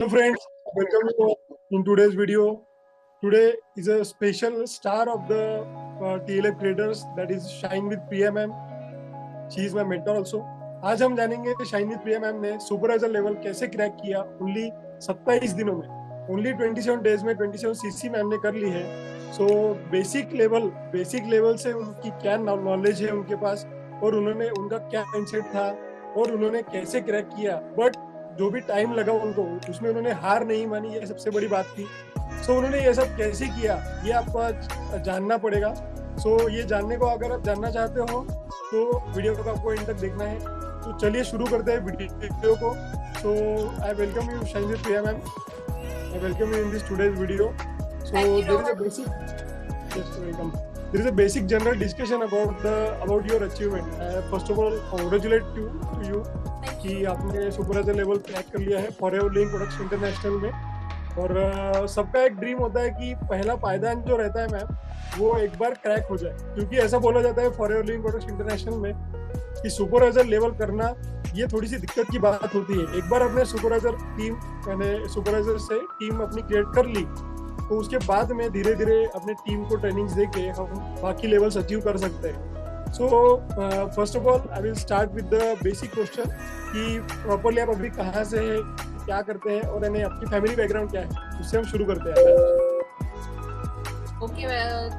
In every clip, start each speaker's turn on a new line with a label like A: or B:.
A: Hello friends, welcome you in today's video. Today is a special star of the TLF creators, that is Shine with Priya ma'am. She is my mentor also. आज हम जानेंगे shine with Priya ma'am ने supervisor level कैसे crack किया only 27 दिनों में, only 27 days में 27 CC ma'am ने कर ली है. सो बेसिक लेवल से उनकी क्या नॉलेज है उनके पास, और उन्होंने उनका क्या माइंडसेट था और उन्होंने कैसे क्रैक किया. बट जो भी टाइम लगा उनको, उसमें उन्होंने हार नहीं मानी, ये सबसे बड़ी बात थी. सो उन्होंने ये सब कैसे किया ये आपको आज जानना पड़ेगा. सो ये जानने को अगर आप जानना चाहते हो तो वीडियो को आपको इन तक देखना है. तो चलिए शुरू करते हैं वीडियो को. So I welcome you shine with Priya ma'am. I welcome you in this today's video. So there is a basic welcome. There is a basic general discussion about your achievement. First of all, congratulate to you कि आपने supervisor level crack कर लिया है forever living products international में. और सबका एक dream होता है कि पहला पायदान जो रहता है मैम वो एक बार क्रैक हो जाए, क्योंकि ऐसा बोला जाता है फॉरएवर लिविंग प्रोडक्ट्स इंटरनेशनल में कि सुपरवाइजर लेवल करना ये थोड़ी सी दिक्कत की बात होती है. एक बार अपने सुपरवाइजर से टीम अपनी क्रिएट कर ली तो उसके बाद में धीरे धीरे अपने टीम को ट्रेनिंग्स दे के हम बाकी लेवल्स अचीव कर सकते हैं. So first of all I will start with the basic question कि प्रॉपरली आप अभी कहाँ से हैं, क्या करते हैं और यानी आपकी फैमिली बैकग्राउंड क्या है, उससे हम शुरू करते हैं.
B: Okay,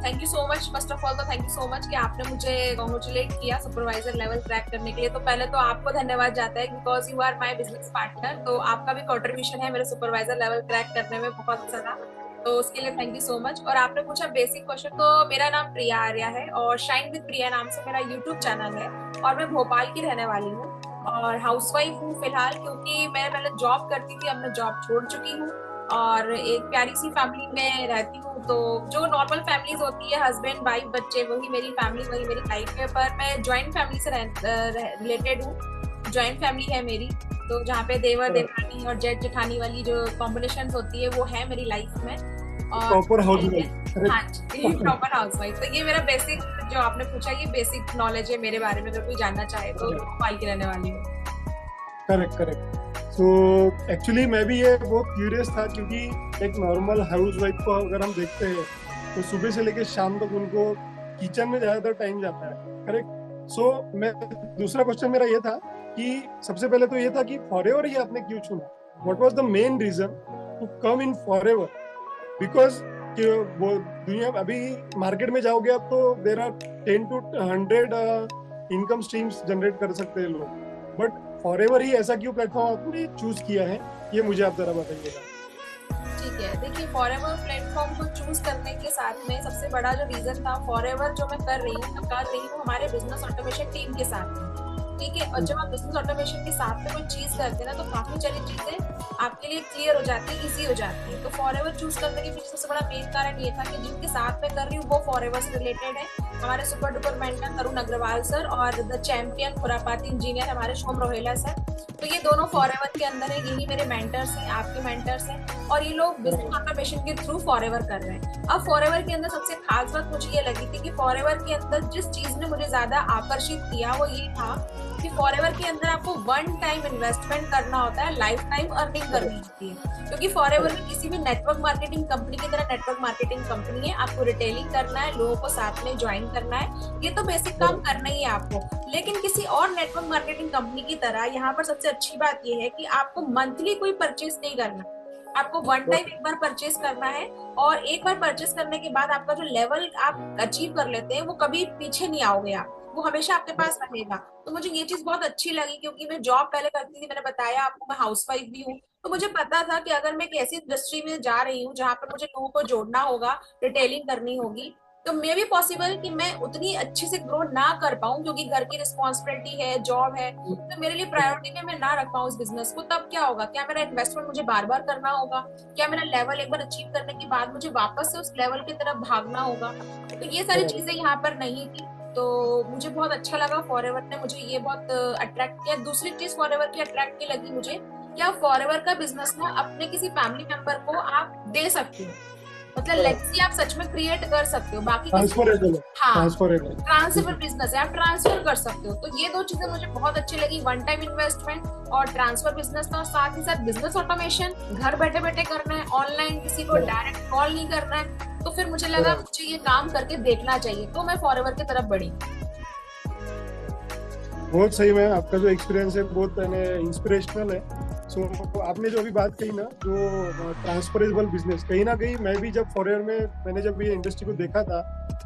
B: thank you so much. First of all तो थैंक यू सो मच कि आपने मुझे कॉन्ग्रेचुलेट किया सुपरवाइजर लेवल क्रैक करने के लिए. तो पहले तो आपको धन्यवाद जाता है because you are my business partner. तो आपका भी कंट्रीब्यूशन है मेरे सुपरवाइजर लेवल क्रैक करने में बहुत सारा, तो उसके लिए थैंक यू सो मच. और आपने पूछा बेसिक क्वेश्चन, तो मेरा नाम प्रिया आर्या है और शाइन विद प्रिया नाम से मेरा यूट्यूब चैनल है और मैं भोपाल की रहने वाली हूँ और हाउसवाइफ हूँ फिलहाल, क्योंकि मैं पहले जॉब करती थी, अब मैं जॉब छोड़ चुकी हूँ और एक प्यारी सी फैमिली में रहती हूँ. तो जो नॉर्मल फैमिलीज होती है, हस्बैंड वाइफ बच्चे, वही मेरी फैमिली, वही मेरी लाइफ है. पर मैं ज्वाइंट फैमिली से रिलेटेड हूँ. ज्वाइंट फैमिली है मेरी, तो जहाँ पे देवर देवरानी और जेठ जेठानी वाली जो कॉम्बिनेशन होती है वो है मेरी लाइफ में. और
A: प्रॉपर हाउसवाइफ.
B: हाँ जी, प्रॉपर हाउसवाइफ. तो ये मेरा बेसिक जो आपने पूछा, ये बेसिक नॉलेज है मेरे बारे में. अगर कोई जानना चाहे तो भोपाल की रहने वाली हूँ.
A: करेक्ट. सो एक्चुअली मैं भी ये बहुत क्यूरियस था, क्योंकि एक नॉर्मल हाउसवाइफ को अगर हम देखते हैं तो सुबह से लेकर शाम तक उनको किचन में ज्यादातर टाइम जाता है. करेक्ट. सो मैं दूसरा क्वेश्चन मेरा ये था कि सबसे पहले तो ये था कि फॉरएवर ही आपने क्यों चुना. What was the main reason to come in forever? Because वो दुनिया अभी मार्केट में जाओगे आप तो there are 10 to 100 income streams generate कर सकते हैं लोग, बट फॉरएवर ही ऐसा क्यों प्लेटफॉर्म आपने चूज किया है, ये मुझे आप जरा बताइएगा.
B: ठीक है, देखिए फॉरएवर प्लेटफॉर्म को चूज करने के साथ में सबसे बड़ा जो रीजन था, फॉरएवर जो मैं कर रही हूँ हमारे बिजनेस ऑटोमेशन टीम के साथ में. ठीक है, और जब आप बिजनेस ऑटोमेशन के साथ में कोई चीज करते हैं ना, तो काफी सारी चीजें आपके लिए क्लियर हो जाती है, इजी हो जाती है. तो फॉरएवर चूज करने के पीछे सबसे बड़ा मेन कारण ये था कि जिनके साथ में कर रही हूँ वो फॉरएवर से रिलेटेड है. हमारे सुपर डुपर मेंटर तरुण अग्रवाल सर और द चैंपियन खुरापाती इंजीनियर हमारे शोम रोहेला सर. तो ये दोनों फॉरएवर के अंदर है, यही मेरे मेंटर्स हैं, आपके मेंटर्स हैं, और ये लोग बिजनेस ऑटोमेशन के थ्रू फॉरएवर कर रहे हैं. अब फॉरएवर के अंदर सबसे खास बात मुझे ये लगी थी कि फॉरएवर के अंदर जिस चीज ने मुझे ज्यादा आकर्षित किया वो ये था कि फॉरएवर के अंदर आपको वन टाइम इन्वेस्टमेंट करना होता है, लाइफ टाइम अर्निंग करनी होती है. क्योंकि फॉरएवर में किसी भी नेटवर्क मार्केटिंग कंपनी की तरह नेटवर्क मार्केटिंग कंपनी है, आपको रिटेलिंग करना है, लोगों को साथ में ज्वाइन करना है, ये तो बेसिक काम करना ही है आपको. लेकिन किसी और नेटवर्क मार्केटिंग कंपनी की तरह यहाँ पर सबसे अच्छी बात ये है कि आपको मंथली कोई परचेज नहीं करना, आपको वन टाइम एक बार परचेज करना है और एक बार परचेज करने के बाद आपका जो लेवल आप अचीव कर लेते हैं वो कभी पीछे नहीं आओगे आप, वो हमेशा आपके पास रहेगा. तो मुझे ये चीज बहुत अच्छी लगी, क्योंकि मैं जॉब पहले करती थी, मैंने बताया आपको मैं हाउसवाइफ भी हूँ. तो मुझे पता था कि अगर मैं एक ऐसी इंडस्ट्री में जा रही हूँ जहाँ पर मुझे लोगों को जोड़ना होगा, रिटेलिंग करनी होगी, तो मे भी पॉसिबल कि मैं उतनी अच्छे से ग्रो ना कर पाऊँ, क्योंकि घर की रिस्पॉन्सिबिलिटी है, जॉब है, तो मेरे लिए प्रायोरिटी में मैं ना रख पाऊँ इस बिजनेस को. तब क्या होगा, क्या मेरा इन्वेस्टमेंट मुझे बार बार करना होगा, क्या मेरा लेवल एक बार अचीव करने के बाद मुझे वापस से उस लेवल की तरफ भागना होगा. तो ये सारी चीजें यहाँ पर नहीं थी. तो मुझे बहुत अच्छा लगा, फॉरएवर ने मुझे ये बहुत अट्रैक्ट किया. दूसरी चीज फॉरएवर की अट्रैक्ट की लगी मुझे, क्या फॉरएवर का बिजनेस ना अपने किसी फैमिली मेंबर को आप दे सकते हो. मतलब लेगेसी आप सच में क्रिएट कर सकते हो, बाकी
A: ट्रांसफरेबल है,
B: हाँ
A: ट्रांसफरेबल।
B: ट्रांसफर बिजनेस है, आप ट्रांसफर कर सकते हो। तो ये दो चीजें मुझे बहुत अच्छी लगी, वन टाइम इन्वेस्टमेंट और ट्रांसफर बिजनेस का, साथ ही साथ बिजनेस ऑटोमेशन घर बैठे बैठे करना है, ऑनलाइन किसी को डायरेक्ट कॉल नहीं करना है। तो फिर मुझे लगा मुझे ये काम करके देखना चाहिए, तो मैं फॉरएवर की तरफ बढ़ी।
A: बहुत सही मैम, आपका जो एक्सपीरियंस है बहुत इंस्पिरेशनल है। सो आपने जो अभी बात कही ना, जो ट्रांसफरेबल बिजनेस, कहीं ना कहीं मैं भी जब फॉरएवर में मैंने जब ये इंडस्ट्री को देखा था,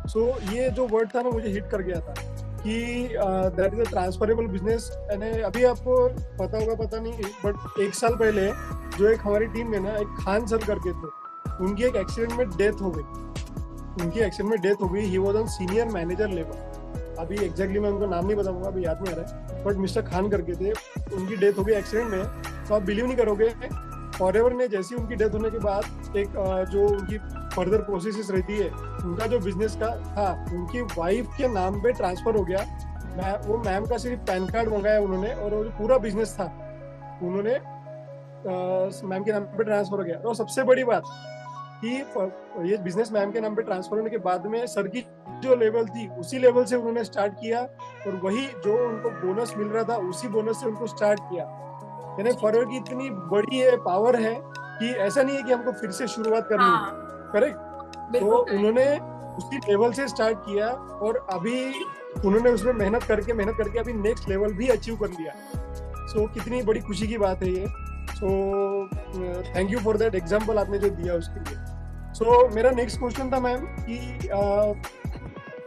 A: सो ये जो वर्ड था ना मुझे हिट कर गया था कि that is a transferable business. यानी अभी आपको पता होगा पता नहीं, बट 1 साल पहले जो एक हमारी टीम में ना एक खान सर करके थे, उनकी एक एक्सीडेंट में डेथ हो गई। He was on senior manager level. अभी एग्जैक्टली मैं उनका नाम नहीं बताऊंगा, अभी याद नहीं आ रहा है, बट मिस्टर खान करके थे, उनकी डेथ हो गई एक्सीडेंट में। तो आप बिलीव नहीं करोगे, फॉरएवर ने जैसी उनकी डेथ होने के बाद एक जो उनकी फर्दर प्रोसेस रहती है, उनका जो बिजनेस का था उनकी वाइफ के नाम पे ट्रांसफर हो गया। वो मैम का सिर्फ पैन कार्ड मंगाया उन्होंने, और वो जो पूरा बिजनेस था उन्होंने मैम के नाम पे ट्रांसफर हो गया। और सबसे बड़ी बात कि ये बिजनेस मैम के नाम पे ट्रांसफर होने के बाद में सर की जो लेवल थी उसी लेवल से उन्होंने स्टार्ट किया, और वही जो उनको बोनस मिल रहा था उसी बोनस से उनको स्टार्ट किया। यानी फॉरएवर की इतनी बड़ी है पावर है कि ऐसा नहीं है कि हमको फिर से शुरुआत करनी है, करेक्ट। तो उन्होंने उसी लेवल से स्टार्ट किया, और अभी उन्होंने उसमें मेहनत करके अभी नेक्स्ट लेवल भी अचीव कर लिया। सो कितनी बड़ी खुशी की बात है ये। So thank you for that example आपने जो दिया उसके लिए। सो मेरा नेक्स्ट क्वेश्चन था मैम कि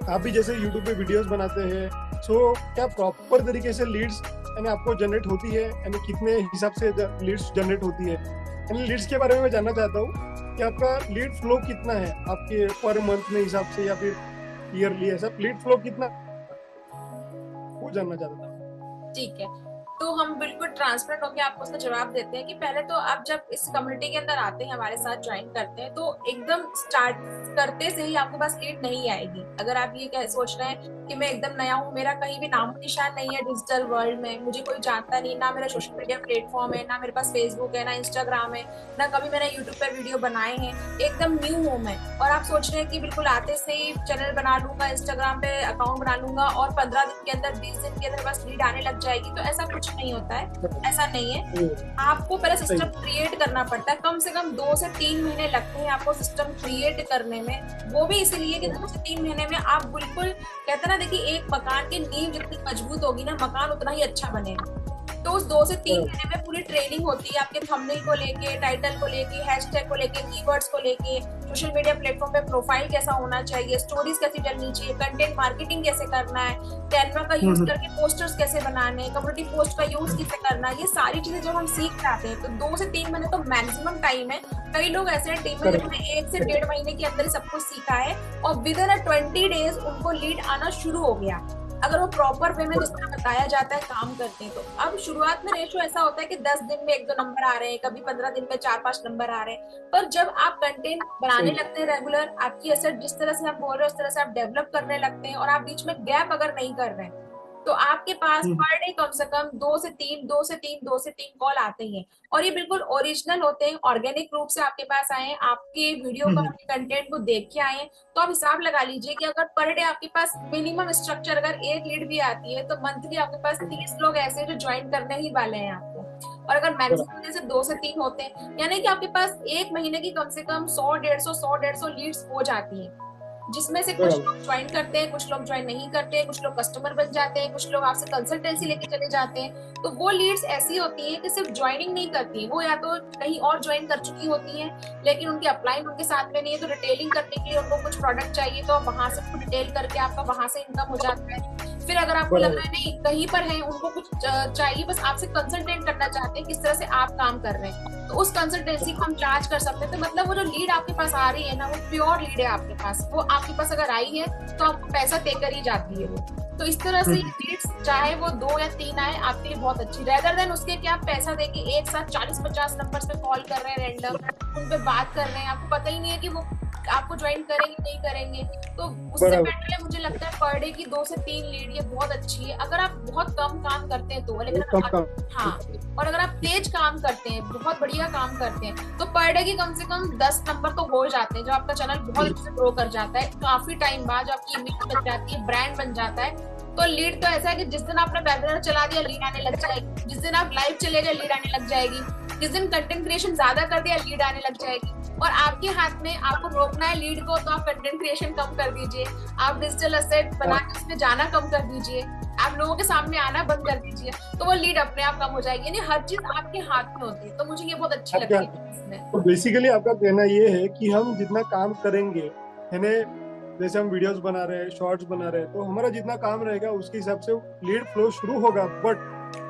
A: आप भी जैसे यूट्यूब पे वीडियोस बनाते हैं, सो क्या प्रॉपर तरीके से लीड्स यानी आपको जनरेट होती है, यानी कितने हिसाब से लीड्स जनरेट होती है? यानी लीड्स के बारे में मैं जानना चाहता हूँ कि आपका लीड फ्लो कितना है आपके पर मंथ में हिसाब से, या फिर ईयरली, ऐसा लीड फ्लो कितना, वो जानना चाहता था।
B: ठीक है, तो हम बिल्कुल ट्रांसपेरेंट होकर आपको उसका जवाब देते हैं कि पहले तो आप जब इस कम्युनिटी के अंदर आते हैं, हमारे साथ ज्वाइन करते हैं, तो एकदम स्टार्ट करते से ही आपके पास लीड नहीं आएगी। अगर आप ये सोच रहे हैं कि मैं एकदम नया हूँ, मेरा कहीं भी नाम निशान नहीं है डिजिटल वर्ल्ड में, मुझे कोई जानता नहीं, ना मेरा सोशल मीडिया प्लेटफॉर्म है, ना मेरे पास फेसबुक है, ना इंस्टाग्राम है, ना कभी मैंने यूट्यूब पे वीडियो बनाए हैं, एकदम न्यू हूँ मैं, और आप सोच रहे हैं कि बिल्कुल आते से ही चैनल बना लूंगा, इंस्टाग्राम पे अकाउंट बना लूंगा और 15 दिन के अंदर 20 दिन के अंदर बस लीड आने लग जाएगी, तो ऐसा कुछ नहीं होता है। ऐसा नहीं है, आपको पहले सिस्टम क्रिएट करना पड़ता है। कम से कम 2 से 3 महीने लगते हैं आपको सिस्टम क्रिएट करने में। वो भी इसीलिए कि 2 से 3 महीने में आप बिल्कुल, कहते हैं ना, देखिए एक मकान की नींव जितनी मजबूत होगी ना, मकान उतना ही अच्छा बनेगा। तो उस 2 से 3 महीने में पूरी ट्रेनिंग होती है आपके थंबनेल को लेके, टाइटल को लेके, हैशटैग को लेके, कीवर्ड्स को लेके, सोशल मीडिया प्लेटफॉर्म पे प्रोफाइल कैसा होना चाहिए, स्टोरीज कैसी डलनी चाहिए, कंटेंट मार्केटिंग कैसे करना है, कैनवा का यूज करके पोस्टर्स कैसे बनाने हैं, कम्युनिटी पोस्ट का यूज कैसे करना है, ये सारी चीजें जब हम सीख जाते हैं तो 2 से 3 महीने तो मैक्सिमम टाइम है। कई लोग ऐसे हैं टीम में जिन्होंने 1 से 1.5 महीने के अंदर ही सब कुछ सीखा है, और विद इन 20 डेज उनको लीड आना शुरू हो गया, अगर वो प्रॉपर वे में जिस तरह बताया जाता है काम करते हैं। तो अब शुरुआत में रेशो ऐसा होता है कि 10 दिन में 1-2 नंबर आ रहे हैं, कभी 15 दिन में 4-5 नंबर आ रहे हैं, पर जब आप कंटेंट बनाने लगते हैं रेगुलर, आपकी एसेट जिस तरह से आप बोल रहे हो उस तरह से आप डेवलप करने लगते हैं, और आप बीच में गैप अगर नहीं कर रहे हैं, तो आपके पास पर डे कम से कम 2 से 3 कॉल आते हैं, और ये बिल्कुल ओरिजिनल होते हैं, ऑर्गेनिक रूप से आपके पास आए हैं, आपके वीडियो का कंटेंट को देख के आए हैं। तो आप हिसाब लगा लीजिए कि अगर पर डे आपके पास मिनिमम स्ट्रक्चर अगर 1 लीड भी आती है, तो मंथली आपके पास 30 लोग ऐसे जो ज्वाइन करने ही वाले हैं आपको। और अगर मैक्सिमम जैसे 2 से 3 होते हैं, यानी कि आपके पास 1 महीने की कम से कम 100-150 लीड्स हो जाती है, जिसमें से कुछ लोग ज्वाइन करते हैं, कुछ लोग ज्वाइन नहीं करते, कुछ लोग कस्टमर बन जाते हैं, कुछ लोग आपसे कंसल्टेंसी लेके चले जाते हैं। तो वो लीड्स ऐसी होती हैं कि सिर्फ ज्वाइनिंग नहीं करती, वो या तो कहीं और ज्वाइन कर चुकी होती हैं, लेकिन उनकी अपलाइन उनके साथ में नहीं है, तो रिटेलिंग करने के लिए उनको कुछ प्रोडक्ट चाहिए, तो वहां से रिटेल करके आपका वहां से इनकम हो जाता है। फिर अगर आपको लग रहा है नहीं कहीं पर है, उनको कुछ चाहिए, बस आपसे कंसल्टेंट करना चाहते हैं किस तरह से आप काम कर रहे हैं, तो उस कंसल्टेंसी को हम चार्ज कर सकते हैं। तो मतलब वो जो लीड आपके पास आ रही है ना, वो प्योर लीड है आपके पास, वो आपके पास अगर आई है तो आपको पैसा देकर ही जाती है वो। तो इस तरह से लीड्स चाहे वो 2 या 3 आए, आपके लिए बहुत अच्छी, रेदर देन उसके कि आप पैसा देके एक साथ 40-50 नंबर पे कॉल कर रहे हैं, रैंडम उन पे बात कर रहे हैं, आपको पता ही नहीं है कि वो आपको ज्वाइन करेंगे नहीं करेंगे। तो उससे बेटर है, मुझे लगता है पर डे की 2 से 3 लीड ये बहुत अच्छी है, अगर आप बहुत कम काम करते हैं तो। लेकिन हाँ, और अगर आप तेज काम करते हैं, बहुत बढ़िया काम करते हैं, तो पर डे की कम से कम 10 नंबर तो हो जाते हैं, जो आपका चैनल बहुत अच्छे से ग्रो कर जाता है। काफी टाइम बाद जो आपकी इमेज बन जाती है, ब्रांड बन जाता है। तो लीड तो ऐसा है कि जिस दिन आपने वेबिनार चला दिया लीड आने लग जाएगी, जिस दिन आप लाइव चले गए लीड आने लग जाएगी, जिस दिन कंटेंट क्रिएशन ज्यादा कर दिया लीड आने लग जाएगी। और आपके हाथ में, आपको रोकना है लीड को, तो आप कंटेंट क्रिएशन कम कर दीजिए, आप डिजिटल एसेट बना के उसमें जाना कम कर दीजिए, आप लोगों के सामने आना बंद कर दीजिए, तो वो लीड अपने आप कम हो जाएगी। यानी हर चीज आपके हाथ में होती है, तो मुझे ये बहुत अच्छी लगती है इसमें।
A: तो बेसिकली आपका कहना ये है कि हम जितना काम करेंगे, यानी जैसे हम वीडियोस बना रहे हैं, शॉर्ट्स बना रहे हैं, तो हमारा जितना काम रहेगा उसके हिसाब से लीड फ्लो शुरू होगा। बट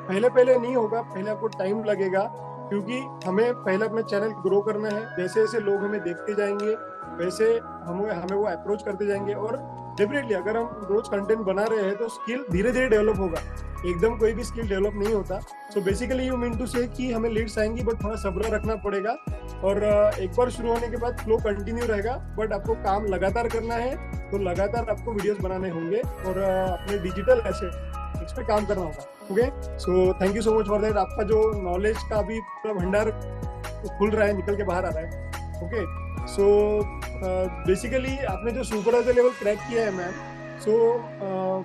A: पहले नहीं होगा, पहले आपको टाइम लगेगा, क्योंकि हमें पहले अपना चैनल ग्रो करना है। जैसे जैसे लोग हमें देखते जाएंगे वैसे हमें वो अप्रोच करते जाएंगे। और डेफिनेटली अगर हम रोज कंटेंट बना रहे हैं तो स्किल धीरे धीरे डेवलप होगा, एकदम कोई भी स्किल डेवलप नहीं होता। So basically you mean to say कि हमें लीड्स आएंगी, बट थोड़ा सब्र रखना पड़ेगा। और एक बार शुरू होने के बाद फ्लो कंटिन्यू रहेगा, बट आपको काम लगातार करना है, तो लगातार आपको वीडियोस बनाने होंगे और अपने डिजिटल एसेट इस पे काम करना होगा। Okay, so thank you so much for that. आपका जो नॉलेज का भी पूरा भंडार खुल रहा है, निकल के बाहर आ रहा है। ओके, सो बेसिकली आपने जो सुपरवाइजर लेवल क्रैक किया है मैम, सो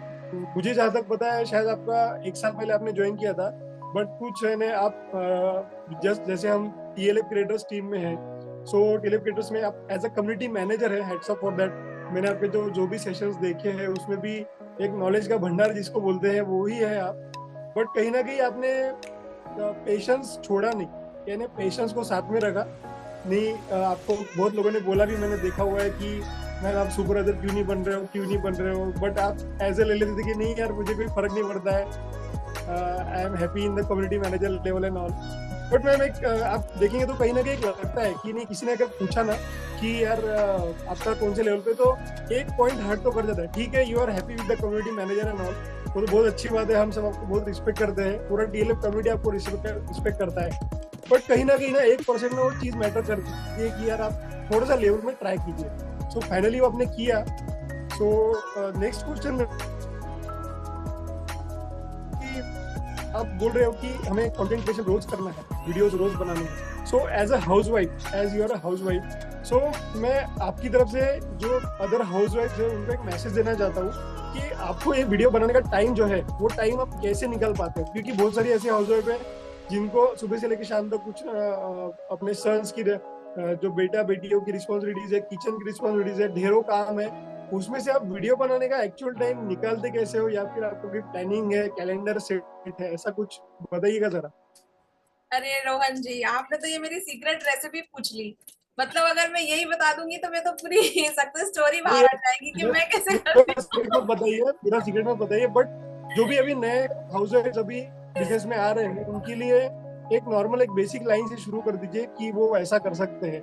A: मुझे जहाँ तक पता है शायद आपका 1 साल पहले आपने ज्वाइन किया था, बट कुछ है ना आप जैसे हम TLF क्रिएटर्स टीम में हैं, सो TLF क्रिएटर्स में आप एज अ कम्युनिटी मैनेजर है, हेड्स अप फॉर दैट। मैंने आपके जो भी सेशंस देखे हैं उसमें भी एक नॉलेज का भंडार जिसको बोलते हैं वो ही है आप। बट कहीं ना कहीं आपने पेशेंस छोड़ा नहीं, यानी पेशेंस को साथ में रखा नहीं। आपको बहुत लोगों ने बोला भी, मैंने देखा हुआ है कि मैम आप सुपरवाइजर क्यों नहीं बन रहे हो, बट आप ऐसे ले लेते थे कि नहीं यार मुझे कोई फर्क नहीं पड़ता है, I am happy in the community manager level and all. But ma'am एक आप देखेंगे तो कहीं ना कहीं लगता है कि नहीं, किसी ने अगर पूछा ना कि यार आपका कौन से लेवल पे, तो एक पॉइंट हर्ट तो कर जाता है। ठीक है, you are happy with the community manager and all, वो तो बहुत अच्छी बात है, हम सब आपको बहुत रिस्पेक्ट करते हैं, पूरा TLF कम्युनिटी आपको रिस्पेक्ट करता है। बट कहीं ना 1% में वो चीज मैटर करती है कि यार आप थोड़ा सा लेवल में ट्राई कीजिए। सो फाइनली वो आपने किया। सो नेक्स्ट क्वेश्चन, आप बोल रहे हो कि हमें कंटेंट क्रिएशन रोज करना है, वीडियोस रोज बनाने हैं। So as a housewife, as you are a housewife, so मैं आपकी तरफ से जो अदर हाउसवाइफ है उनको एक मैसेज देना चाहता हूँ कि आपको ये वीडियो बनाने का टाइम जो है वो टाइम आप कैसे निकाल पाते हो, क्योंकि बहुत सारी ऐसी हाउसवाइफ है जिनको सुबह से लेकर शाम तक कुछ अपने सन्स की जो बेटा बेटियों की रिस्पॉन्सिबिलिटीज है, किचन की रिस्पॉन्सिबिलिटीज है, ढेरों काम है, उसमें से आप वीडियो बनाने का एक्चुअल टाइम निकालते कैसे हो, या फिर आपको कोई प्लानिंग है, कैलेंडर सेट है, ऐसा कुछ बताइएगा जरा।
B: अरे रोहन जी, आपने तो ये मेरी सीक्रेट रेसिपी पूछ ली। मतलब अगर मैं यही बता दूंगी तो मैं तो पूरी सक्सेस स्टोरी बाहर आ जाएगी कि मैं कैसे करती हूँ।
A: बताइए, पूरा सीक्रेट मत बताइए, बट जो भी अभी नए हाउसवाइफ अभी बिजनेस में आ रहे हैं उनके लिए एक नॉर्मल एक बेसिक लाइन से शुरू कर दीजिए कि वो ऐसा कर सकते हैं,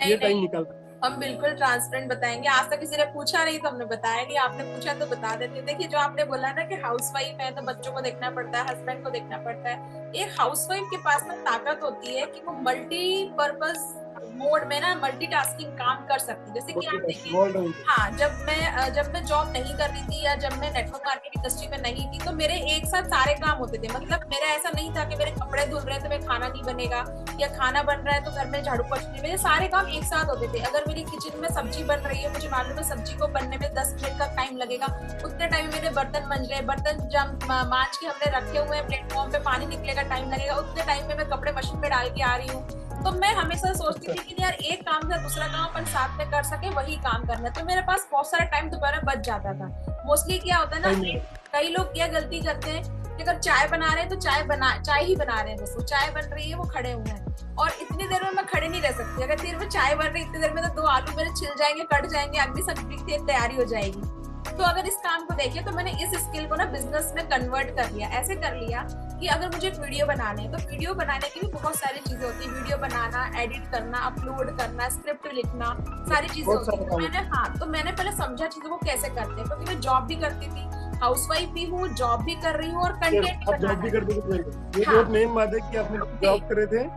A: ये टाइम निकाल।
B: हम बिल्कुल ट्रांसपेरेंट बताएंगे। आज तक किसी ने पूछा नहीं तो हमने बताया नहीं, आपने पूछा तो बता देते। देखिए, जो आपने बोला ना कि हाउसवाइफ है तो बच्चों को देखना पड़ता है, हस्बैंड को देखना पड़ता है, एक हाउसवाइफ के पास ना ताकत होती है कि वो मल्टीपर्पज मोड में ना मल्टीटास्किंग काम कर सकती है। जैसे कि आप देखिए, हाँ, जब मैं जॉब नहीं कर रही थी या जब मैं नेटवर्क मार्केटिंग इंडस्ट्री में नहीं थी तो मेरे एक साथ सारे काम होते थे। मतलब मेरा ऐसा नहीं था कि मेरे कपड़े धुल रहे हैं तो मैं खाना नहीं बनेगा, या खाना बन रहा है तो घर में झाड़ू पोछने, मेरे सारे काम एक साथ होते थे। अगर मेरी किचन में सब्जी बन रही है, मुझे मालूम है सब्जी को बनने में 10 मिनट का टाइम लगेगा, उतने टाइम में मेरे बर्तन मंज रहे, बर्तन जब मांज के हमने रखे हुए हैं प्लेटफॉर्म पे, पानी निकलेगा, टाइम लगेगा, उतने टाइम में मैं कपड़े मशीन में डाल के आ रही हूँ। तो मैं हमेशा सोचती थी कि यार एक काम से दूसरा काम अपन साथ में कर सके, वही काम करना। तो मेरे पास बहुत सारा टाइम दोबारा बच जाता था। मोस्टली क्या होता है ना, कई लोग क्या गलती करते हैं कि अगर चाय बना रहे हैं तो चाय ही बना रहे हैं, बस वो चाय बन रही है, वो खड़े हुए हैं, और इतनी देर में मैं खड़े नहीं रह सकती। अगर देर में चाय बन रही है, इतनी देर में तो 2 आलू मेरे छिल जाएंगे, कट जाएंगे, अगली सब्जी की तैयारी हो जाएगी। तो अगर इस काम को देखिए तो मैंने इस स्किल को ना बिजनेस में कन्वर्ट कर लिया। ऐसे कर लिया कि अगर मुझे वीडियो बनाने हैं तो वीडियो बनाने की भी बहुत सारी चीजें होती है। वीडियो बनाना, एडिट करना, अपलोड करना, स्क्रिप्ट लिखना, सारी चीजें होती है। तो मैंने पहले समझा चीजों को कैसे करते हैं, क्योंकि मैं जॉब भी करती थी, हाउसवाइफ भी हूँ, जॉब भी कर रही हूँ और कंटेंट भी
A: जॉब भी करती थी। ये बहुत मेन बात है कि आपने जॉब कर रहे थे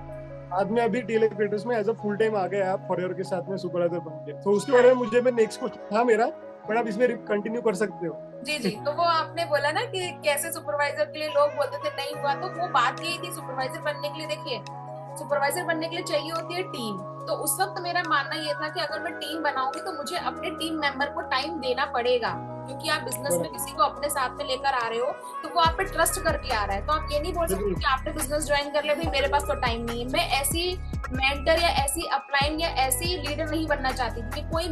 A: बाद में अभी टीएलएफ क्रिएटर्स में एज अ फुल टाइम आ गए आप फॉरएवर के साथ में सुपरवाइजर बन के, तो उसके बारे में मुझे में नेक्स्ट क्वेश्चन था मेरा, पर आप इसमें कंटिन्यू कर सकते हो।
B: जी जी, तो वो आपने बोला ना कि कैसे सुपरवाइजर के लिए लोग बोलते थे नहीं हुआ, तो वो बात यही थी सुपरवाइजर बनने के लिए। देखिए, सुपरवाइजर बनने के लिए चाहिए होती है टीम। तो उस वक्त मेरा मानना ये था कि अगर मैं टीम बनाऊंगी तो मुझे अपने टीम मेंबर को टाइम देना पड़ेगा, क्योंकि आप बिजनेस में किसी को अपने साथ में लेकर आ रहे हो तो वो आप पे ट्रस्ट करके आ रहा है। तो आप ये नहीं बोल सकते कि आपने बिजनेस ज्वाइन कर लिया, भाई मेरे पास तो टाइम नहीं है। मैं ऐसी मेंटर या ऐसी अपलाइन या ऐसी लीडर नहीं बनना चाहती कि कोई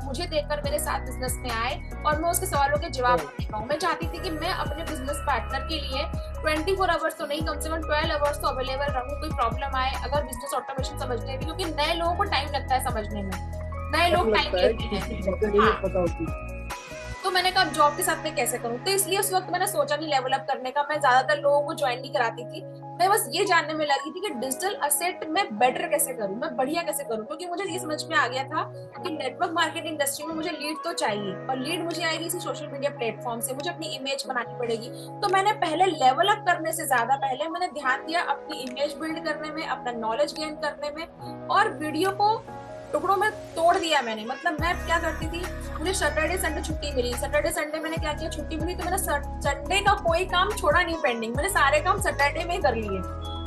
B: मुझे देखकर मेरे साथ बिजनेस में आए और मैं उसके सवालों के जवाब दे पाऊं। मैं चाहती थी कि मैं अपने बिजनेस पार्टनर के लिए 24 आवर्स तो नहीं, कम से कम 12 आवर्स तो अवेलेबल रहूं। कोई प्रॉब्लम आए अगर बिजनेस ऑटोमेशन समझने में, क्योंकि नए लोगों को टाइम लगता है समझने में, नए लोग टाइम लेते हैं। तो मैंने कहा जॉब के साथ में कैसे करूं, तो इसलिए उस वक्त मैंने सोचा नहीं लेवल अप करने का। मैं ज्यादातर लोगों को ज्वाइन नहीं कराती थी, मैं बस ये जानने में लगी थी कि डिजिटल असेट में बेटर कैसे करूं, मैं बढ़िया कैसे करूं। क्योंकि मुझे ये समझ में आ गया था कि नेटवर्क मार्केटिंग इंडस्ट्री में मुझे लीड तो चाहिए, और लीड मुझे आएगी इसी सोशल मीडिया प्लेटफॉर्म से। मुझे अपनी इमेज बनानी पड़ेगी। तो मैंने पहले लेवल अप करने से ज्यादा पहले मैंने ध्यान दिया अपनी इमेज बिल्ड करने में, अपना नॉलेज गेन करने में, और वीडियो को टुकड़ों में तोड़ दिया मैंने। मतलब मैं क्या करती थी, मुझे सैटरडे संडे छुट्टी मिली, सैटरडे संडे मैंने क्या किया, छुट्टी मिली तो मैंने संडे का कोई काम छोड़ा नहीं पेंडिंग, मैंने सारे काम सैटरडे में कर लिए।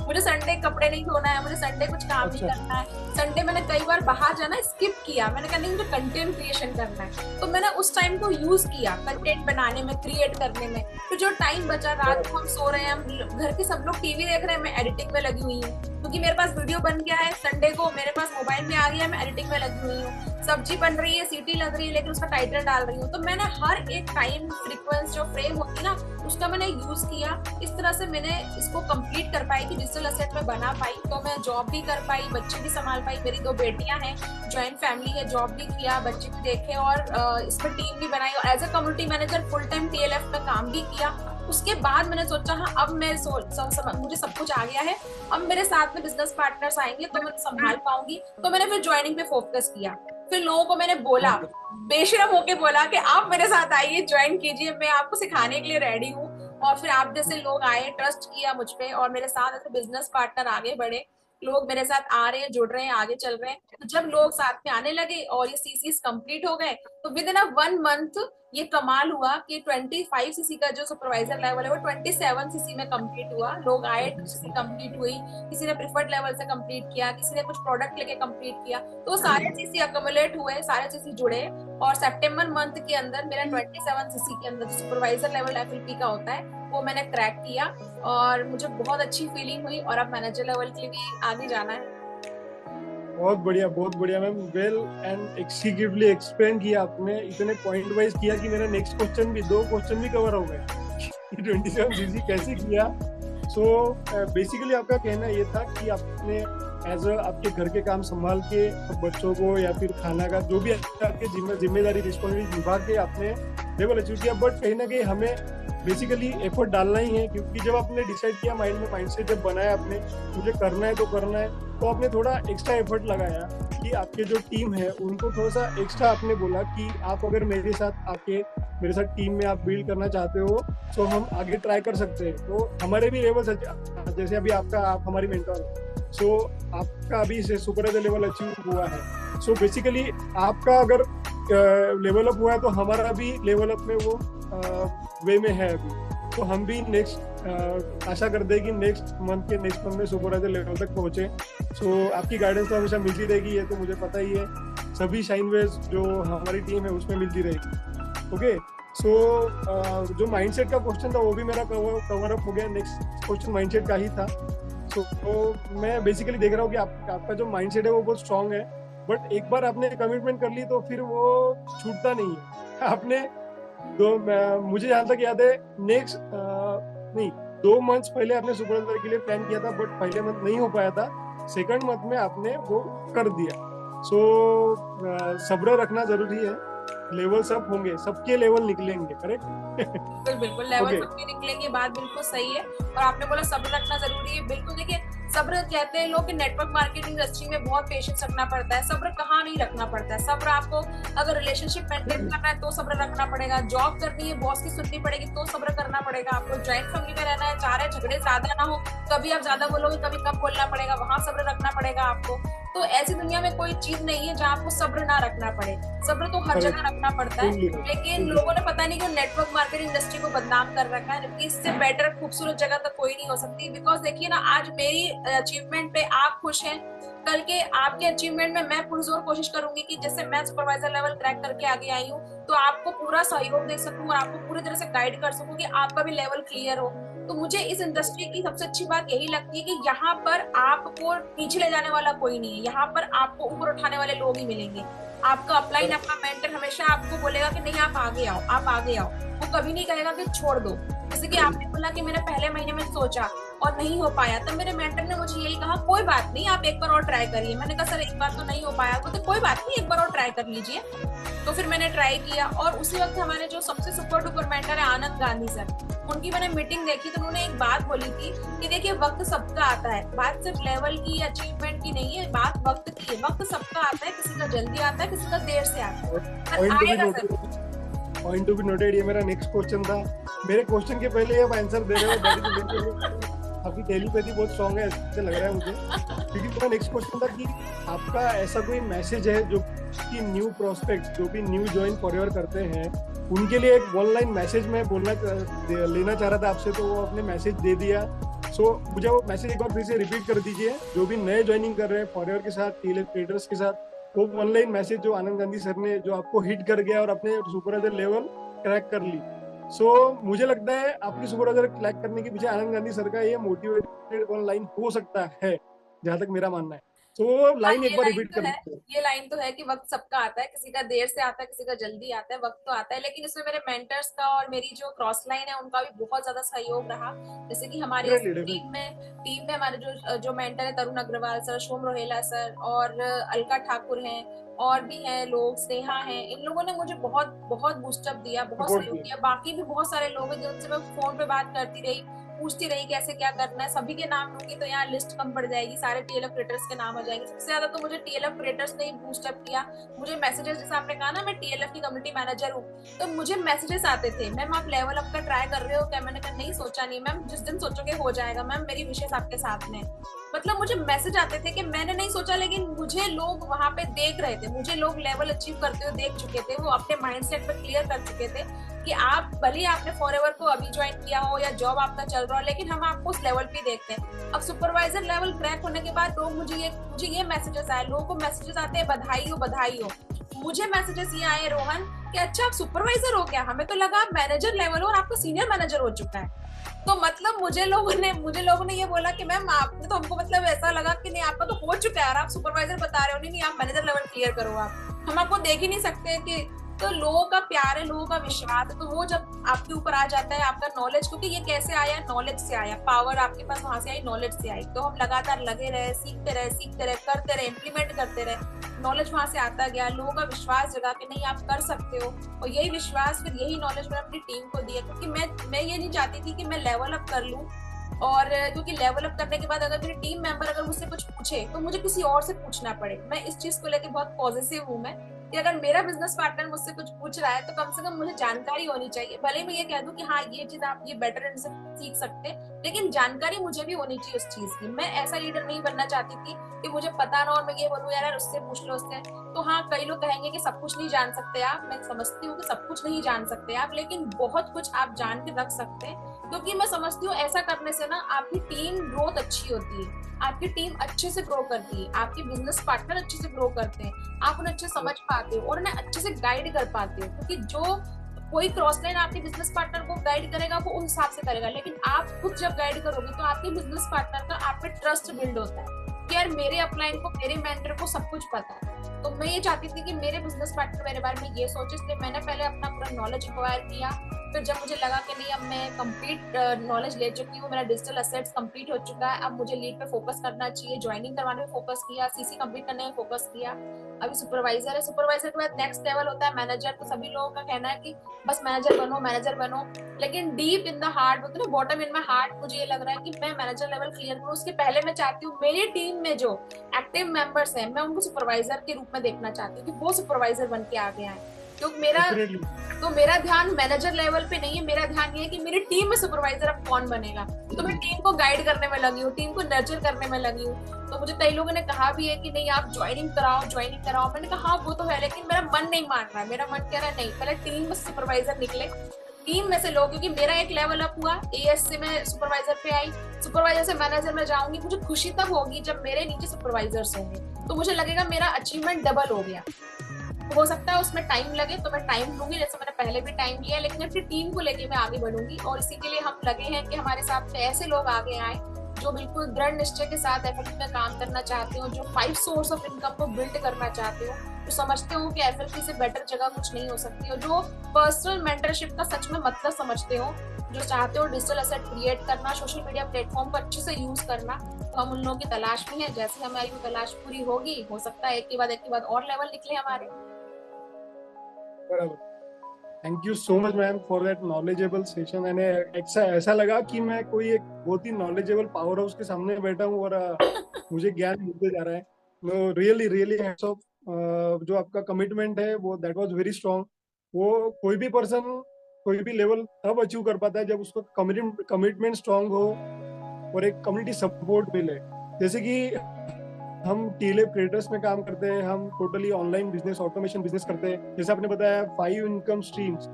B: मुझे संडे कपड़े नहीं धोना है, मुझे संडे कुछ काम नहीं करना है। संडे मैंने कई बार बाहर जाना स्किप किया, मैंने कहा नहीं मुझे कंटेंट क्रिएशन करना है। तो मैंने उस टाइम को यूज किया कंटेंट बनाने में, क्रिएट करने में। फिर जो टाइम बचा, रात को हम सो रहे हैं, हम घर के सब लोग टीवी देख रहे हैं, मैं एडिटिंग में लगी हुई हूँ, क्योंकि मेरे पास वीडियो बन गया है। संडे को मेरे पास मोबाइल में आ गया, मैं एडिटिंग में लगी हुई हूँ। सब्जी बन रही है, सीटी लग रही है, लेकिन उसका टाइटल डाल रही हूँ। तो मैंने हर एक टाइम फ्रीक्वेंस जो फ्रेम होती ना, उसका मैंने यूज किया। इस तरह से मैंने इसको कंप्लीट कर पाई कि डिजिटल असेट में बना पाई। तो मैं जॉब भी कर पाई, बच्चे भी संभाल पाई। मेरी 2 बेटियां हैं, जॉइंट फैमिली है, जॉब भी किया, बच्चे भी देखे, और इसमें टीम भी बनाई, और as a community manager full time TLF में काम भी किया। उसके बाद मैंने सोचा हाँ अब मैं मुझे सब कुछ आ गया है, अब मेरे साथ में बिजनेस पार्टनर्स आएंगे तो मैं संभाल पाऊंगी। तो मैंने फिर ज्वाइनिंग पे फोकस किया। फिर लोगों को मैंने बोला, बेशरम होके बोला कि आप मेरे साथ आइए, ज्वाइन कीजिए, मैं आपको सिखाने के लिए रेडी हूँ। और फिर आप जैसे लोग आए, ट्रस्ट किया मुझ पे, और मेरे साथ ऐसे बिजनेस पार्टनर आगे बढ़े, लोग मेरे साथ आ रहे हैं, जुड़ रहे हैं, आगे चल रहे हैं। तो जब लोग साथ में आने लगे और ये सीसीस कंप्लीट हो गए, तो विद इन 1 मंथ ये कमाल हुआ कि 25 सीसी का जो सुपरवाइजर लेवल है वो 27 सीसी में कंप्लीट हुआ। लोग आए, सीसी कंप्लीट हुई, किसी ने प्रीफर्ड लेवल से कंप्लीट किया, किसी ने कुछ प्रोडक्ट लेके कंप्लीट किया। तो सारे सीसी अक्यूमुलेट हुए, सारे सीसी जुड़े, और सितंबर मंथ के अंदर मेरा 27 सीसी के अंदर सुपरवाइजर लेवल एफएलपी का होता है वो मैंने क्रैक किया, और मुझे बहुत अच्छी फीलिंग हुई। और अब मैनेजर लेवल के लिए भी आगे जाना है।
A: बहुत बढ़िया मैम, वेल एंड एक्सिक्यूटिवली एक्सप्लेन किया आपने, इतने पॉइंट वाइज किया कि मेरा नेक्स्ट क्वेश्चन भी 2 क्वेश्चन भी कवर हो गए 27 सीसी कैसे किया। सो बेसिकली आपका कहना ये था कि आपने एज आपके घर के काम संभाल के बच्चों को या फिर खाना का जो भी आपके जिम्मेदारी रिस्पॉन्सिबिलिटी निभा के आपने लेवल अचीव किया। बट कहीं ना कहीं हमें बेसिकली एफर्ट डालना ही है, क्योंकि जब आपने डिसाइड किया माइंड से जब बनाया आपने मुझे करना है तो करना है, तो आपने थोड़ा एक्स्ट्रा एफर्ट लगाया कि आपके जो टीम है उनको थोड़ा सा एक्स्ट्रा आपने बोला कि आप अगर मेरे साथ टीम में आप बिल्ड करना चाहते हो तो हम आगे ट्राई कर सकते हैं। तो हमारे भी लेवल जैसे अभी आप हमारी मेंटर हो, सो आपका अभी से सुपरवाइजर लेवल अचीव हुआ है। सो बेसिकली आपका अगर लेवल अप हुआ है तो हमारा भी लेवल अप में वो वे में है अभी। तो हम भी नेक्स्ट आशा करते हैं कि नेक्स्ट मंथ में सुपरवाइजर लेवल तक पहुंचे। सो आपकी गाइडेंस तो हमेशा मिलती रहेगी, ये तो मुझे पता ही है, सभी शाइनवेज जो हमारी टीम है उसमें मिलती रहेगी। ओके, सो जो माइंडसेट का क्वेश्चन था वो भी मेरा कवर अप हो गया। नेक्स्ट क्वेश्चन माइंडसेट का ही था। तो मैं बेसिकली देख रहा हूँ कि आपका जो माइंडसेट है वो बहुत स्ट्रांग है, बट एक बार आपने कमिटमेंट कर ली तो फिर वो छूटता नहीं है। आपने मुझे जहाँ तक याद है 2 मंथ्स पहले आपने सुपरवाइजर के लिए प्लान किया था, बट पहले मंथ नहीं हो पाया था, सेकंड मंथ में आपने वो कर दिया। सो सब्र रखना जरूरी है, लेवल्स अप होंगे, सबके लेवल निकलेंगे, करेक्ट?
B: बिल्कुल बिल्कुल, लेवल
A: Okay.
B: सबके निकलेंगे, बात बिल्कुल सही है। और आपने बोला सब्र रखना जरूरी है, बिल्कुल। देखिए, सब्र कहते हैं लोग कि नेटवर्क मार्केटिंग इंडस्ट्री में बहुत पेशेंस रखना पड़ता है। सब्र कहाँ नहीं रखना पड़ता है। सब्र आपको अगर रिलेशनशिप मेंटेन करना है तो सब्र रखना पड़ेगा, जॉब करनी है, बॉस की सुननी पड़ेगी तो सब्र करना पड़ेगा, आपको ज्वाइंट फैमिली में रहना है, चाह रहे झगड़े ज्यादा ना हो, कभी आप ज्यादा बोलोगे कभी कम बोलना पड़ेगा, वहां सब्र रखना पड़ेगा आपको। तो ऐसी दुनिया में कोई चीज नहीं है जहाँ आपको सब्र ना रखना पड़े। सब्र तो हर जगह रखना पड़ता है, लेकिन लोगों ने पता नहीं क्यों नेटवर्क मार्केटिंग इंडस्ट्री को बदनाम कर रखा है, जबकि इससे बेटर खूबसूरत जगह तो कोई नहीं हो सकती। बिकॉज देखिए ना, आज मेरी अचीवमेंट पे आप खुश हैं, कल के आपके अचीवमेंट में मैं पुरजोर कोशिश करूंगी कि जैसे मैं सुपरवाइजर लेवल क्रैक करके आगे आई हूँ, तो आपको पूरा सहयोग दे सकूं और आपको पूरी तरह से गाइड कर सकूं कि आपका भी लेवल क्लियर हो। तो मुझे इस इंडस्ट्री की सबसे अच्छी बात यही लगती है कि यहाँ पर आपको पीछे ले जाने वाला कोई नहीं है, यहाँ पर आपको ऊपर उठाने वाले लोग ही मिलेंगे। आपका अपलाइन, आपका मेंटर हमेशा आपको बोलेगा कि नहीं आप आगे आओ, आप आगे आओ। वो कभी नहीं कहेगा कि छोड़ दो। जैसे कि आपने बोला कि मैंने पहले महीने में सोचा और नहीं हो पाया, तब मेरे मेंटर ने मुझे यही कहा कोई बात नहीं, आप एक बार और ट्राई करिए। मैंने कहा सर एक बार तो नहीं हो पाया, तो कोई बात नहीं, एक बार और ट्राई कर लीजिए। तो फिर मैंने ट्राई किया और उसी वक्त हमारे जो सबसे सुपर डुपर मेंटर है आनंद गांधी सर, उनकी मैंने मीटिंग देखी तो उन्होंने एक बात बोली थी कि देखिए वक्त सबका आता है, बात सिर्फ लेवल की या अचीवमेंट की नहीं है, बात वक्त की है। वक्त सबका आता है, किसी का जल्दी आता है, किसी का देर से आता है, पर आएगा जरूर।
A: पॉइंट टू बी नोटेड, ये मेरा नेक्स्ट क्वेश्चन था। मेरे क्वेश्चन के पहले आप आंसर दे रहे हो। आपकी टेलीपैथी बहुत स्ट्रांग है, ऐसे लग रहा है मुझे। क्योंकि मेरा नेक्स्ट क्वेश्चन था कि आपका ऐसा कोई मैसेज है जो कि न्यू प्रोस्पेक्ट जो भी न्यू ज्वाइन फॉरएवर करते हैं उनके लिए एक ऑनलाइन मैसेज मैं लेना चाह रहा था आपसे, तो वो आपने मैसेज दे दिया। सो मुझे वो मैसेज एक बार फिर से रिपीट कर दीजिए। जो भी नए ज्वाइनिंग कर रहे हैं फॉरएवर के साथ, टीएलएफ ट्रेडर्स के साथ, वो ऑनलाइन मैसेज जो आनंद गांधी सर ने जो आपको हिट कर गया और अपने सुपरवाइजर लेवल क्रैक कर ली। सो मुझे लगता है आपकी सुपरवाइजर क्रैक करने के पीछे आनंद गांधी सर का ये मोटिवेटेड ऑनलाइन हो सकता है, जहां तक मेरा मानना है। तो लाइन एक बार रिपीट कर दीजिए।
B: ये लाइन तो है कि वक्त सबका आता है, किसी का देर से आता है, किसी का जल्दी आता है, वक्त तो आता है। लेकिन इसमें मेरे मेंटर्स का और मेरी जो क्रॉस लाइन है उनका भी बहुत ज्यादा सहयोग रहा। जैसे कि हमारी टीम में हमारे जो मेंटर है तरुण अग्रवाल सर, शोम रोहेला सर और अलका ठाकुर हैं, और भी हैं लोग, स्नेहा है, इन लोगों ने मुझे बहुत बहुत बूस्टअप दिया, बहुत सहयोग दिया। बाकी भी बहुत सारे लोग हैं जिनसे मैं फोन पे बात करती रही, पूछती रही कैसे क्या करना है। सभी के नाम लूंगी तो यहाँ लिस्ट कम पड़ जाएगी, सारे टीएलएफ क्रिएटर्स के नाम आ जाएंगे। सबसे ज्यादा तो मुझे टीएलएफ क्रिएटर्स ने ही बूस्टअप किया। मुझे मैसेजेस, जैसे आपने कहा ना मैं टीएलएफ की कम्युनिटी मैनेजर हूँ, तो मुझे मैसेजेस आते थे, मैम आप लेवल अप का ट्राई कर रहे हो क्या? मैंने कहा नहीं, सोचा नहीं मैम, जिस दिन सोचोगे हो जाएगा मैम, मेरी विशेष आपके साथ में। मतलब मुझे मैसेज आते थे कि मैंने नहीं सोचा, लेकिन मुझे लोग वहां पे देख रहे थे, मुझे लोग लेवल अचीव करते हुए देख चुके थे, वो अपने माइंडसेट पे क्लियर कर चुके थे कि आप भले आपने फॉरएवर को अभी ज्वाइन किया हो या जॉब आपका चल रहा हो, लेकिन हम आपको उस लेवल पे देखते हैं। अब सुपरवाइजर लेवल क्रैक होने के बाद लोग मुझे ये मैसेजेस आए, लोगों को मैसेजेस आते हैं बधाई हो बधाई हो। मुझे मैसेजेस ये आए रोहन कि अच्छा आप सुपरवाइजर हो क्या, हमें तो लगा आप मैनेजर लेवल हो और आपका सीनियर मैनेजर हो चुका है। तो मतलब मुझे लोगों ने ये बोला कि मैम आपने तो, हमको मतलब ऐसा लगा कि नहीं आपका तो हो चुका है और आप सुपरवाइजर बता रहे हो। नहीं आप मैनेजर लेवल क्लियर करो, आप हम आपको देख ही नहीं सकते कि। तो लोगों का प्यार है, लोगों का विश्वास है, तो वो जब आपके ऊपर आ जाता है, आपका नॉलेज, क्योंकि ये कैसे आया, नॉलेज से आया, पावर आपके पास वहां से आई, नॉलेज से आई। तो हम लगातार लगे रहे, सीखते रहे, करते रहे, इम्प्लीमेंट करते रहे, नॉलेज वहां से आता गया, लोगों का विश्वास जगा कि नहीं आप कर सकते हो। और यही विश्वास, फिर यही नॉलेज मैंने अपनी टीम को दिया, क्योंकि मैं ये नहीं चाहती थी कि मैं लेवल अप कर लूं, और क्योंकि लेवल अप करने के बाद अगर मेरी टीम मेंबर अगर मुझसे कुछ पूछे तो मुझे किसी और से पूछना पड़े। मैं इस चीज को लेकर बहुत पॉजिटिव हूँ मैं, कि अगर मेरा बिजनेस पार्टनर मुझसे कुछ पूछ रहा है तो कम से कम मुझे जानकारी होनी चाहिए। भले मैं ये कह दूं कि हाँ ये चीज आप ये बेटर इनसे सीख सकते हैं, लेकिन जानकारी मुझे भी होनी चाहिए उस चीज की। मैं ऐसा लीडर नहीं बनना चाहती थी कि मुझे पता ना और मैं ये बोलूं यार उससे पूछ लो उससे। तो हाँ, कई लोग कहेंगे कि सब कुछ नहीं जान सकते आप, मैं समझती हूँ कि सब कुछ नहीं जान सकते आप, लेकिन बहुत कुछ आप जान के रख सकते हैं। क्योंकि मैं समझती हूँ ऐसा करने से ना आपकी टीम ग्रोथ अच्छी होती है, आपकी टीम अच्छे से ग्रो करती है, आपके बिजनेस पार्टनर अच्छे से ग्रो करते हैं, आप उन्हें अच्छे समझ पाते हो और उन्हें अच्छे से गाइड कर पाते हो। क्योंकि जो कोई क्रॉस लाइन आपके बिजनेस पार्टनर को गाइड करेगा वो उस हिसाब से करेगा, लेकिन आप खुद जब गाइड करोगे तो आपके बिजनेस पार्टनर का आप पे ट्रस्ट बिल्ड होता है कि यार मेरे अपलाइन को, मेरे मेंटर को सब कुछ पता है। तो मैं ये चाहती थी कि मेरे बिजनेस पार्टनर मेरे बारे में ये सोचे, इसलिए मैंने पहले अपना पूरा नॉलेज एक्वायर किया, फिर जब मुझे लगा कि नहीं अब मैं कंप्लीट नॉलेज ले चुकी हूँ, मेरा डिजिटल एसेट्स कंप्लीट हो चुका है, अब मुझे लीड पे फोकस करना चाहिए, ज्वाइनिंग करवाने में फोकस किया, सीसी कंप्लीट करने में फोकस किया। अभी सुपरवाइजर है, सुपरवाइजर के बाद नेक्स्ट लेवल होता है मैनेजर। तो सभी लोगों का कहना है कि बस मैनेजर बनो, मैनेजर बनो, लेकिन डीप इन द हार्ट, मतलब बॉटम इन माई हार्ट मुझे ये लग रहा है कि मैं मैनेजर लेवल क्लियर करूँ। उसके पहले मैं चाहती हूँ मेरी टीम में जो एक्टिव मेंबर्स हैं, मैं उनको सुपरवाइजर के रूप में देखना चाहती हूँ कि वो सुपरवाइजर बन के आगे आए। क्योंकि मेरा ध्यान मैनेजर लेवल पे नहीं है, मेरा ध्यान ये है कि मेरी टीम में सुपरवाइजर अब कौन बनेगा। तो मैं टीम को गाइड करने में लगी हूँ, टीम को नर्चर करने में लगी हूँ। तो मुझे कई लोगों ने कहा भी है कि नहीं आप ज्वाइनिंग कराओ, ज्वाइनिंग कराओ। मैंने कहा हाँ वो तो है, लेकिन मेरा मन नहीं मान रहा है। मेरा मन कह रहा है नहीं, पहले टीम में सुपरवाइजर निकले, टीम में से लोग, क्योंकि मेरा एक लेवल अप हुआ, एएस से मैं सुपरवाइजर पे आई, सुपरवाइजर से मैनेजर में जाऊंगी। मुझे खुशी तब होगी जब मेरे नीचे सुपरवाइजर्स होंगे, तो मुझे लगेगा मेरा अचीवमेंट डबल हो गया। हो सकता है उसमें टाइम लगे, तो मैं टाइम लूंगी, जैसे मैंने पहले भी टाइम लिया, लेकिन अपनी टीम को लेके मैं आगे बढ़ूंगी। और इसी के लिए हम लगे हैं कि हमारे साथ ऐसे लोग आगे आए जो बिल्कुल दृढ़ निश्चय के साथ एफएलटी में काम करना चाहते हो, जो 5 सोर्स ऑफ इनकम को बिल्ड करना चाहते हो, जो समझते हो कि एफएलटी से बेटर जगह कुछ नहीं हो सकती हो, जो पर्सनल मेंटरशिप का सच में मतलब समझते हो, जो चाहते हो डिजिटल एसेट क्रिएट करना, सोशल मीडिया प्लेटफॉर्म को अच्छे से यूज करना। तो हम उन लोगों की तलाश में है। जैसे हमारी वो तलाश पूरी होगी, हो सकता है एक के बाद और लेवल निकले हमारे।
A: Thank you so much ma'am for that knowledgeable session. मैंने ऐसा लगा कि मैं कोई एक बहुत ही नॉलेजेबल पावर हाउस के सामने बैठा हूँ और मुझे ज्ञान मिलते जा रहा है। No really really hats off. जो आपका कमिटमेंट है वो दैट वाज वेरी स्ट्रांग। वो कोई भी पर्सन कोई भी लेवल तब अचीव कर पाता है जब उसको कमिटमेंट स्ट्रांग हो और एक कम्युनिटी सपोर्ट मिले। जैसे कि हम टीएलएफ क्रिएटर्स में काम करते हैं, हम totally online business automation business करते हैं। जैसे आपने बताया 5 इनकम स्ट्रीम्स,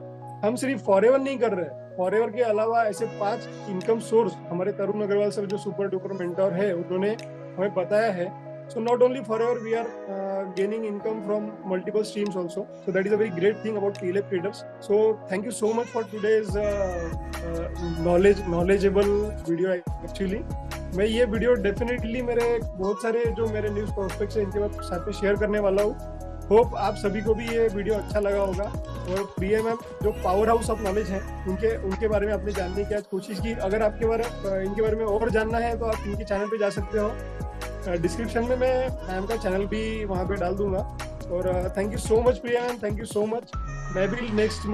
A: हम सिर्फ फॉरएवर नहीं कर रहे, फॉरएवर के अलावा ऐसे 5 इनकम सोर्स हमारे तरुण अग्रवाल सर जो सुपर डुपर मेंटर है उन्होंने हमें बताया है। So not only forever we are gaining income from multiple streams also. So that is a very great thing about TLF traders. So thank you so much for today's knowledgeable video actually. मैं ये video definitely मेरे बहुत सारे जो मेरे news prospects हैं इनके साथ में शेयर करने वाला हूँ। होप आप सभी को भी ये वीडियो अच्छा लगा होगा। और प्रिया मैम जो पावर हाउस ऑफ नॉलेज है उनके बारे में आपने जानने की आज कोशिश की। अगर आपके इनके बारे में और जानना है तो आप इनके चैनल पे जा सकते हो। डिस्क्रिप्शन में मैं मैम का चैनल भी वहाँ पे डाल दूंगा। और thank you so much Priya ma'am, thank you so much. मैं भी नेक्स्ट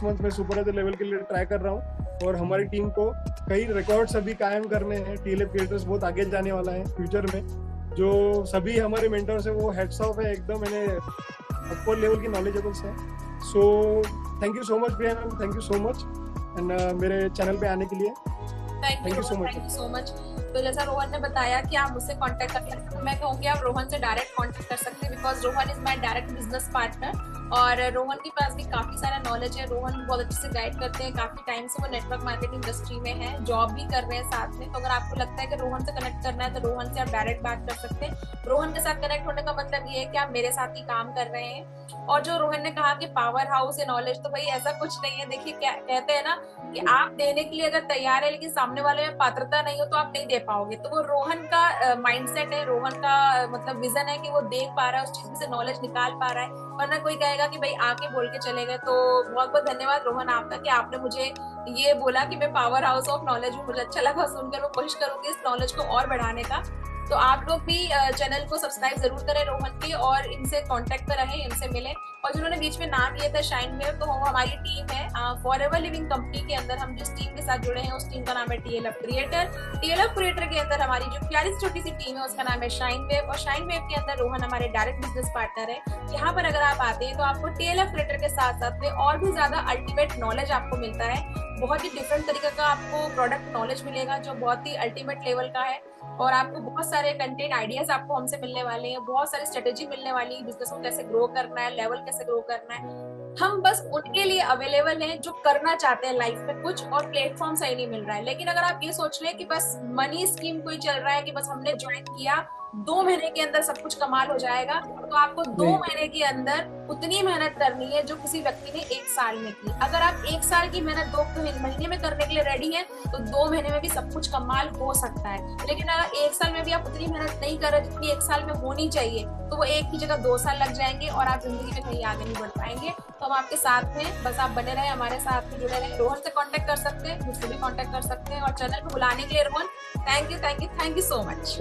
A: मंथ में सुपरवाइजर लेवल के लिए ट्राई कर रहा हूँ और हमारी टीम को कई रिकॉर्ड्स अभी कायम करने हैं। टीएलएफ क्रिएटर्स बहुत आगे जाने वाला है फ्यूचर में। जो सभी हमारे मेंटर्स हैं वो हेड्स ऑफ है एकदम, मैंने अपर लेवल की नॉलेजेबल्स हैं। So thank you so much Priya ma'am, thank you so much and मेरे चैनल पे आने के लिए थैंक यू सो मच।
B: तो जैसा रोहन ने बताया कि आप मुझसे कांटेक्ट कर सकते हैं, मैं कहूँगी आप रोहन से डायरेक्ट कांटेक्ट कर सकते हैं, because Rohan is my direct business partner. और रोहन के पास भी काफी सारा नॉलेज है। रोहन बहुत अच्छे से गाइड करते हैं, काफी टाइम से वो नेटवर्क मार्केटिंग इंडस्ट्री में है, जॉब भी कर रहे हैं साथ में। तो अगर आपको लगता है कि रोहन से कनेक्ट करना है तो रोहन से आप डायरेक्ट बात कर सकते हैं। रोहन के साथ कनेक्ट होने का मतलब ये है कि आप मेरे साथ ही काम कर रहे हैं। और जो रोहन ने कहा कि पावर हाउस है नॉलेज, तो भाई ऐसा कुछ नहीं है। देखिए क्या कहते हैं ना कि आप देने के लिए अगर तैयार है लेकिन सामने वाले में पात्रता नहीं हो तो आप नहीं दे पाओगे। तो वो रोहन का माइंडसेट है, रोहन का मतलब विजन है कि वो देख पा रहा है, उस चीज से नॉलेज निकाल पा रहा है। वरना कोई कहेगा कि भाई आके बोल के चले गए। तो बहुत बहुत धन्यवाद रोहन आपका कि आपने मुझे ये बोला कि मैं पावर हाउस ऑफ नॉलेज हूँ। मुझे अच्छा लगा सुनकर, मैं कोशिश करूंगी इस नॉलेज को और बढ़ाने का। तो आप लोग भी चैनल को सब्सक्राइब जरूर करें रोहन के, और इनसे कांटेक्ट पर रहें, इनसे मिलें। और जिन्होंने बीच में नाम लिया था शाइन वेव, तो वो हमारी टीम है फॉरएवर लिविंग कंपनी के अंदर। हम जिस टीम के साथ जुड़े हैं उस टीम का नाम है टीएलएफ क्रिएटर। टीएलएफ क्रिएटर के अंदर हमारी जो प्यारी छोटी सी टीम है उसका नाम है शाइन वेव, और शाइन वेव के अंदर रोहन हमारे डायरेक्ट बिजनेस पार्टनर है। यहाँ पर अगर आप आते हैं तो आपको टीएलएफ क्रिएटर के साथ साथ में और भी ज्यादा अल्टीमेट नॉलेज आपको मिलता है। बहुत ही डिफरेंट तरीके का आपको प्रोडक्ट नॉलेज मिलेगा जो बहुत ही अल्टीमेट लेवल का है। और आपको बहुत सारे कंटेंट आइडियाज आपको हमसे मिलने वाले हैं, बहुत सारी स्ट्रेटेजी मिलने वाली है, बिजनेस को कैसे ग्रो करना है, लेवल कैसे ग्रो करना है। हम बस उनके लिए अवेलेबल हैं जो करना चाहते हैं लाइफ में कुछ, और प्लेटफॉर्म सही नहीं मिल रहा है। लेकिन अगर आप ये सोच लें कि बस मनी स्कीम कोई चल रहा है कि बस हमने ज्वाइन किया 2 महीने के अंदर सब कुछ कमाल हो जाएगा। तो आपको 2 महीने के अंदर उतनी मेहनत करनी है जो किसी व्यक्ति ने 1 साल में की। अगर आप 1 साल की मेहनत 2 महीने में करने के लिए रेडी हैं, तो 2 महीने में भी सब कुछ कमाल हो सकता है। लेकिन अगर 1 साल में भी आप उतनी मेहनत नहीं कर रहे जितनी 1 साल में होनी चाहिए, तो वो 1 की जगह 2 साल लग जाएंगे और आप जिंदगी में कहीं आगे नहीं बढ़ पाएंगे। तो हम आपके साथ हैं, बस आप बने रहे, हमारे साथ में जुड़े रहे। रोहन से कांटेक्ट कर सकते हैं, मुझसे भी कांटेक्ट कर सकते हैं। और चैनल को बुलाने के लिए Rohan, thank you so much.